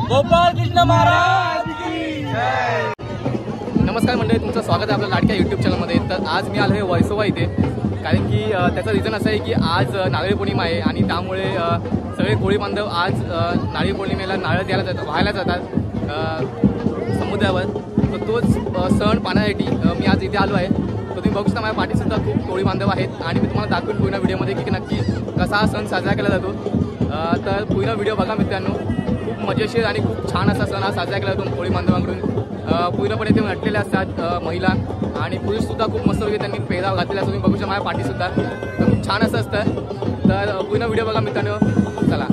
गोपाल कृष्ण महाराज की जय। नमस्कार मंडळी, तुमचं स्वागत आहे आपल्या लाडक्या यूट्यूब चॅनलमध्ये। तर आज मी आलो आहे वैसोवा इथे, कारण की त्याचं रिझन असं आहे की आज नारळी पौर्णिमा आहे आणि त्यामुळे सगळे कोळी बांधव आज नारळी पौर्णिमेला नारळ द्यायला जातात, व्हायला जातात समुद्रावर। तर तोच सण पाहण्यासाठी मी आज इथे आलो आहे। तर तुम्ही बघू शकता माझ्या पाठीसुद्धा खूप कोळी बांधव आहेत आणि मी तुम्हाला दाखवून पूर्ण व्हिडिओमध्ये की नक्की कसा हा सण साजरा केला जातो। तर पूर्ण व्हिडिओ बघा मित्रांनो, खूप मजेशीर आणि खूप छान असा सण हा साजरा केला जातो कोळी बांधवांकडून। पूर्णपणे ते नटलेले असतात महिला आणि पुरुषसुद्धा खूप मस्तपैकी त्यांनी पेहराव घातलेला असतो। तुम्ही बघू शकता माझ्या पाठीसुद्धा खूप छान असं असतं। तर पूर्ण व्हिडिओ बघा मित्रांनो, चला।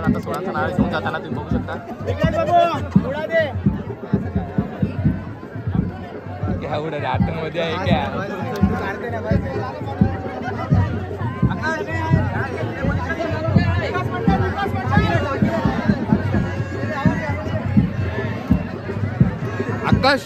आता सोळांचा नारळ घेऊन जाताना तुम्ही बघू शकता आतमध्ये आहे क्या आकाश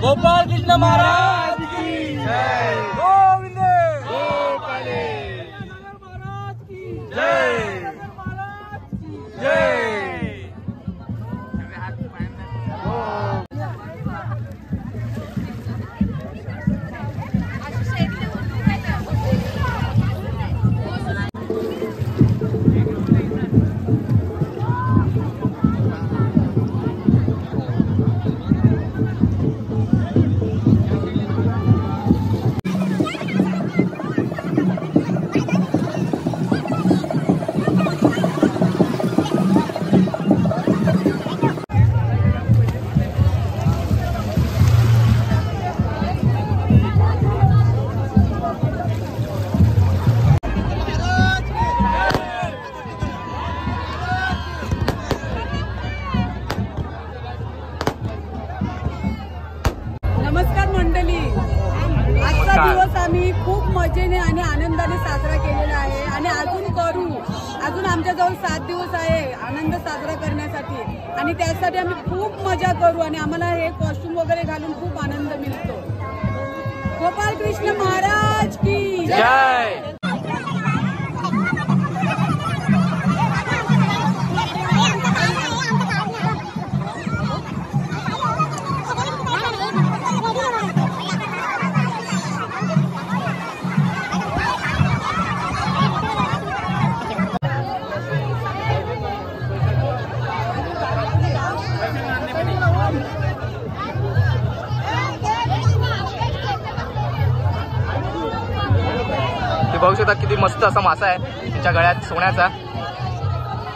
गोपाल कृष्ण महाराज की जय। गोविंद गोपाले महाराज की जय। जय। नमस्कार मंडळी, आजचा दिवस आम्ही खूप मजेने आणि आनंदाने साजरा केलेला आहे आणि अजून करू. अजून आमच्याजवळ 7 दिवस आहे आनंद साजरा करण्यासाठी आणि त्यासाठी आम्ही खूप मजा करू आणि आम्हाला हे कॉस्ट्युम वगैरे घालून खूप आनंद मिळतो. गोपाल कृष्ण महाराज की जय। बघू शकता किती मस्त असा मासा आहे त्याच्या गळ्यात सोन्याचा.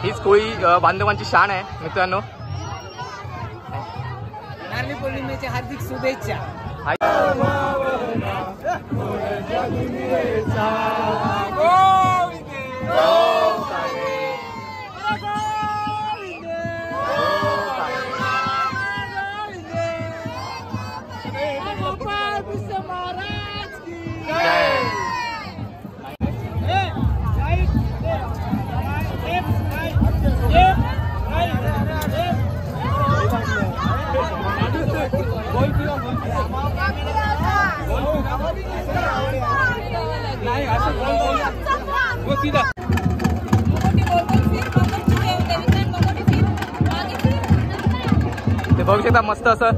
हीच कोळी बांधवांची शान आहे मित्रांनो. नारळी पौर्णिमेच्या हार्दिक शुभेच्छा. वो सीधा ते बघू शकता मस्त असं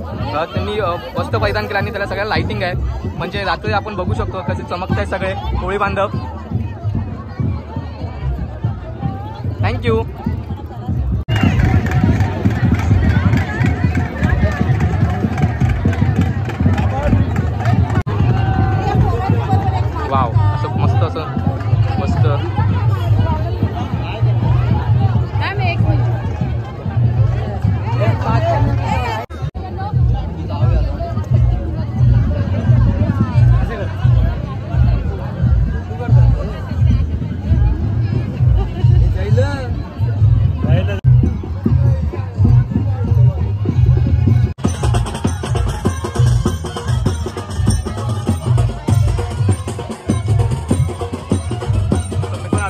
त्यांनी वस्त्र परिधान केलं आणि त्याला सगळ्या लाइटिंग आहे म्हणजे रात्री आपण बघू शकतो कसे चमकत आहे सगळे कोळी बांधव. थँक्यू. वाव असं मस्त असं मस्त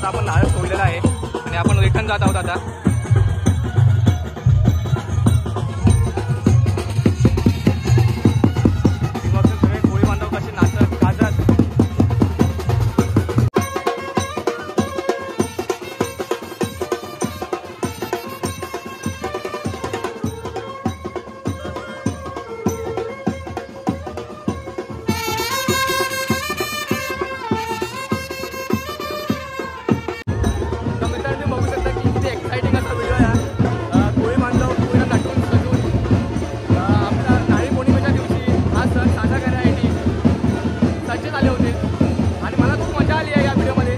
आपण नारळ सोडलेला आहे आणि आपण रिटर्न जात आहोत आता. सगळे कोळी बांधव कसे नाचत गाजत. बघू शकता की किती एक्साइटिंग असा व्हिडिओ आहे. कोळी बांधव पूर्ण नटून सजून आपल्या नारळी पौर्णिमेच्या दिवशी हा सण साजरा करण्यासाठी सज्ज झाले होते आणि मला खूप मजा आली आहे या व्हिडिओमध्ये.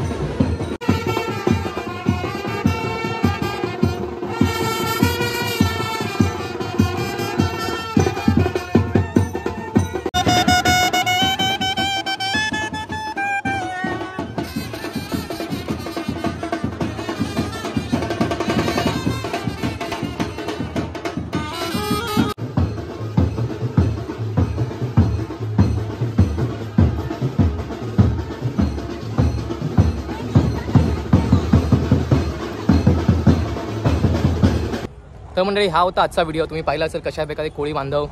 तर मंडळी हा होता आजचा व्हिडिओ. तुम्ही पाहिला असेल कशा प्रकारे कोळी बांधव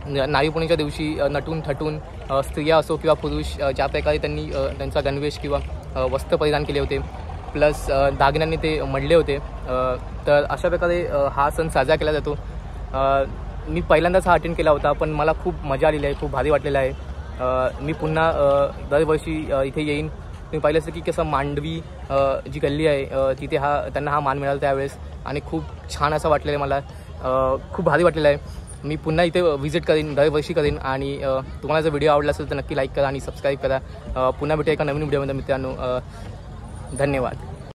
नारळी पौर्णिमेच्या दिवशी नटून थटून स्त्रिया असो किंवा पुरुष ज्या प्रकारे त्यांनी त्यांचा गणवेश किंवा वस्त्र परिधान केले होते प्लस दागिन्यांनी ते मडले होते. तर अशा प्रकारे हा सण साजरा केला जातो. मी पहिल्यांदाच हा अटेंड केला होता पण मला खूप मजा आलेली आहे, खूप भारी वाटलेलं आहे. मी पुन्हा दरवर्षी इथे येईन. तुम्ही पाहिलं असेल की कसं मांडवी जी गल्ली आहे तिथे त्यांना हा मान मिळाला त्यावेळेस आणि खूप छान असं वाटलेलं मला, खूप भारी वाटलेलं आहे. मी पुन्हा इथे व्हिजिट करीन, दरवर्षी करीन. आणि तुम्हाला जर व्हिडिओ आवडला असेल तर नक्की लाईक करा आणि सबस्क्राईब करा. पुन्हा भेटूया एका नवीन व्हिडिओमध्ये मित्रांनो. धन्यवाद.